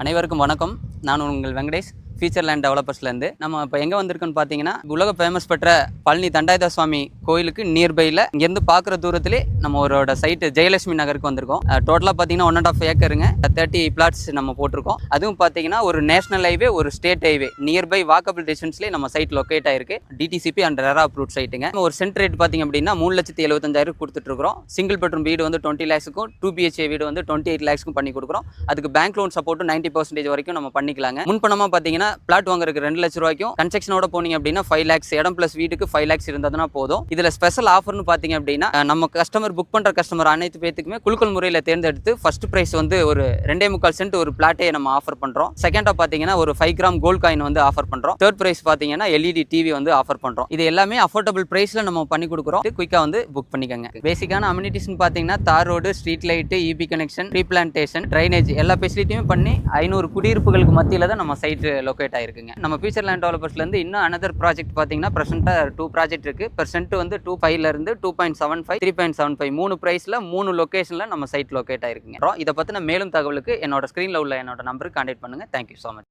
அனைவருக்கும் வணக்கம். நான் உங்கள் வெங்கடேஷ், ஃபியூச்சர் லேண்ட் டெவலப்பர்ஸ்லேருந்து. நம்ம இப்போ எங்கே வந்திருக்கோன்னு பார்த்தீங்கன்னா, உலக ஃபேமஸ் பெற்ற பழனி தண்டாயுத சுவாமி கோயிலுக்கு நியர்பையில் இங்கேருந்து பார்க்குற தூரத்திலே நம்மளோட சைட்டு ஜெயலட்சுமி நகருக்கு வந்திருக்கோம். டோட்டலாக பார்த்தீங்கன்னா 1.5 ஏக்கருங்க, 30 பிளாட்ஸ் நம்ம போட்டிருக்கோம். அதுவும் பார்த்தீங்கன்னா ஒரு நேஷனல் ஹைவே, ஒரு ஸ்டேட் ஹைவே நியர்பை வாக்கபிள் டிஸ்டன்ஸ்லேயே நம்ம சைட் லொக்கேட் ஆயிருக்கு. டிடிசிபி அண்ட் ரெரா அப்ரூவ்ட் சைட்டுங்க. ஒரு சென்ட் ரேட் பார்த்தீங்க அப்படின்னா 3,75,000 கொடுத்துட்ருக்கோம். சிங்கிள் பெட்ரூம் வீடு வந்து 20 lakhsக்கும், 2 BHK வீடு வந்து 28 lakhsக்கும் பண்ணி கொடுக்குறோம். அதுக்கு பேங்க் லோன் சப்போர்ட்டும் 90% வரைக்கும் நம்ம பண்ணிக்கலாங்க. முன்பணமாக பார்த்தீங்கன்னா பிளாட் வாங்குறதுக்கு 2 லட்ச ரூபாய்க்கும், கன்ஸ்ட்ரக்ஷனோட போனீங்க அப்படின்னா 5 lakhs, இடம் பிளஸ் வீட்டுக்கு 5 lakhs இருந்ததுன்னா போதும். இதுல ஸ்பெஷல் ஆஃபர்னு பார்த்தீங்க அப்படின்னா, நம்ம கஸ்டமர் புக் பண்ற கஸ்டமர் அனைத்து பேத்துக்குமே குலுக்கல் முறையில் தேர்ந்தெடுத்து ஃபர்ஸ்ட் பிரைஸ் வந்து ஒரு 2.25 சென்ட் ஒரு பிளாட்டே நம்ம ஆஃபர் பண்றோம். செகண்டா பார்த்தீங்கன்னா ஒரு 5 கிராம் கோல்ட் காயின் வந்து ஆஃபர் பண்றோம். தேர்ட் பிரைஸ் பார்த்தீங்கன்னா LED டிவி வந்து ஆஃபர் பண்றோம். இது எல்லாமே அஃபோர்டபுள் பிரைஸ்ல நம்ம பண்ணி கொடுக்குறோம். குயிக்கா வந்து புக் பண்ணிக்கங்க. பேசிக்கான அம்யூனிட்டிஸ்னு பார்த்தீங்கன்னா tar road, street light, EB connection, replantation, drainage எல்லா ஃபெசிலிட்டியுமே பண்ணி 500 குடியிருப்புகளுக்கு மத்தியில தான் நம்ம சைட் லொக்கேட் ஆயிருக்குங்க. நம்ம ஃபியூச்சர் லேண்ட் டெவலப்பர்ஸ்லேருந்து இன்னும் அனதர் ப்ராஜெக்ட் பார்த்தீங்கன்னா ப்ரெசென்ட்டாக 2 ப்ராஜெக்ட் இருக்குது. பெர்சென்ட் வந்து 2.5 2.75 3.75 3 ப்ரைஸில் 3 லொக்கேஷனில் நம்ம சைட் லொக்கேட் ஆயிருக்குங்க. இதை பற்றின மேலும் தகவலுக்கு என்னோட ஸ்க்ரீனில் உள்ள என்னோட நம்பருக்கு கான்டாக்ட் பண்ணுங்கள். Thank you so much.